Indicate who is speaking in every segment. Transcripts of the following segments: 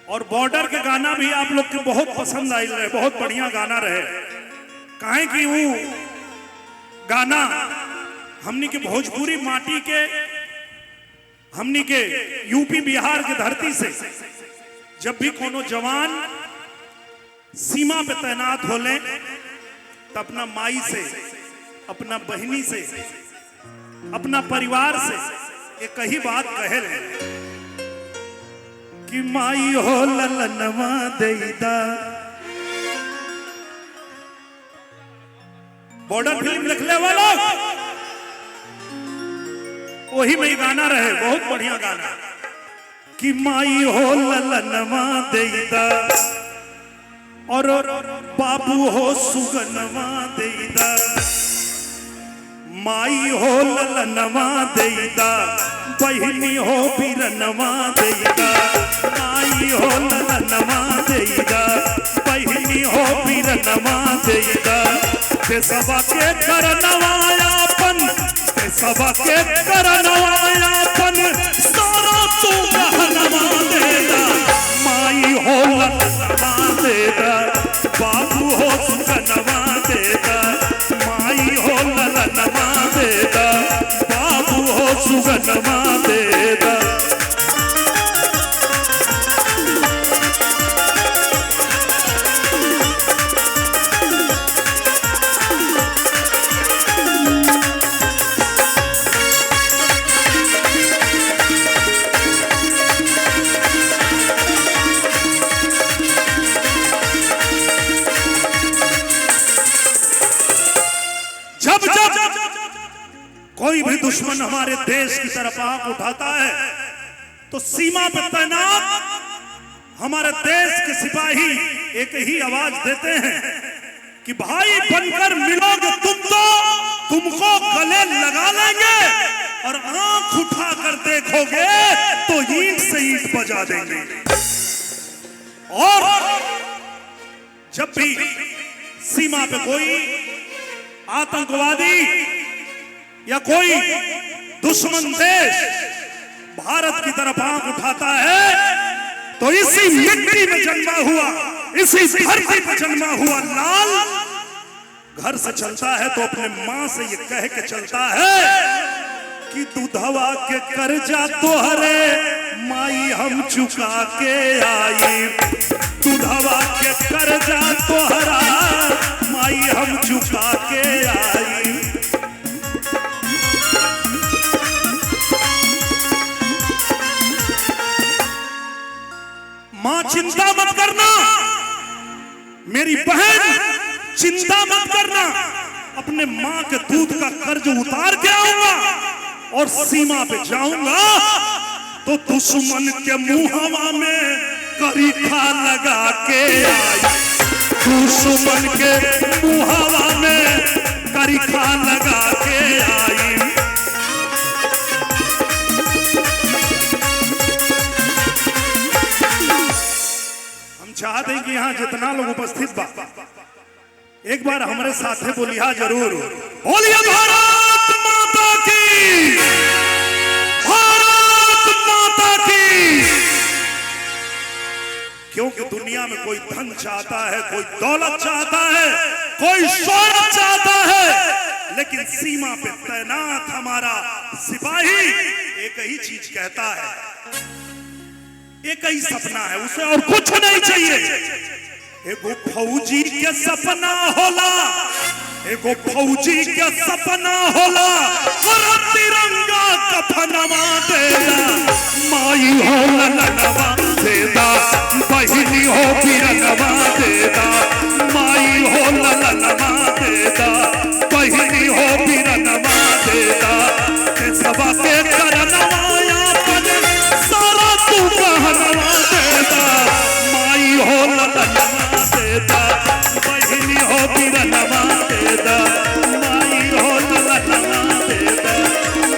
Speaker 1: और बॉर्डर के गाना भी आप लोग के बहुत पसंद आए रहे, बहुत बढ़िया गाना रहे। काहे कि वो गाना हमनी के भोजपुरी माटी के, हमनी के यूपी बिहार के धरती से जब भी कोनो जवान सीमा पे तैनात होले तो अपना माई से, अपना बहनी से, अपना परिवार से एक ही बात कहे रहे कि माई हो ललनवा देदा। बॉर्डर फिल्म लिखले वाला वही में गाना रहे, बहुत बढ़िया गाना कि माई हो ललनवा देदा और बाबू हो सुगनवा देदा। माई हो ललनवा देदा, बहिनी हो बीरनवा देदा। माई हो ललनवा देदा, बहिनी हो बीरनवा देदा। ते सबा के करनवायापन, ते सबा के करनवायापन, सारा तू गहनवा देदा। माई हो ललनवा देदा, बाबू हो सुगनवा देदा। माई हो ललनवा देदा, बाबू हो सुगनवा देदा। जब जब कोई भी दुश्मन हमारे देश की तरफ आंख उठाता है तो सीमा पर तैनात हमारे देश के सिपाही एक ही आवाज देते हैं कि भाई बनकर मिलोगे तुम तो तुमको गले लगा लेंगे, और आंख उठाकर देखोगे तो ईंट से ईंट बजा देंगे। और जब भी सीमा पे कोई आतंकवादी या कोई दुश्मन देश भारत की तरफ आंख उठाता है तो इसी मिट्टी में जन्मा हुआ, इसी धरती पर जन्मा हुआ लाल घर से चलता है तो अपने मां से ये कह के चलता है कि दूधवा के कर्जा तोहरे माई हम चुका के आई। दूधवा के कर्जा तोहरा माई हम चुका के आई। मां चिंता मत करना, मेरी बहन चिंता मत करना, अपने मां के दूध का कर्ज उतार के आऊंगा और सीमा पे जाऊंगा तो दुश्मन के मुंहवा में करीखा लगा के आई। दुश्मन के मुंहवा में करीखा लगा के आई। हम चाहते हैं कि यहाँ जितना लोग उपस्थित बा एक बार हमारे साथे बोलिया जरूर, बोलिए भारत माता की, भारत माता की। क्योंकि दुनिया में कोई धन चाहता है, कोई दौलत चाहता है, कोई शोहरत चाहता है, लेकिन सीमा पे तैनात हमारा सिपाही एक ही चीज कहता है, एक ही सपना है, उसे और कुछ नहीं चाहिए। एगो फौजी के सपना होला, एगो फौजी के सपना होला, और तिरंगा कफनवा देदा। माई हो ललनवा देदा, बहिनी हो बीरनवा देदा। माई हो ललनवा देदा, बहिनी हो बीरनवा देदा। सबा के करनवायापन, सारा तू गहनवा देदा। माई हो ललनवा देदा, बहिनी हो बीरनवा देदा। माई हो ललनवा देदा,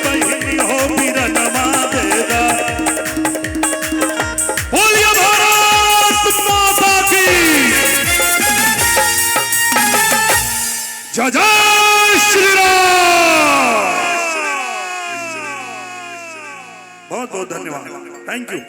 Speaker 1: बहिनी हो बीरनवा देदा। बोलिए भारत माता की जय जय श्री राम। बहुत बहुत धन्यवाद, थैंक यू।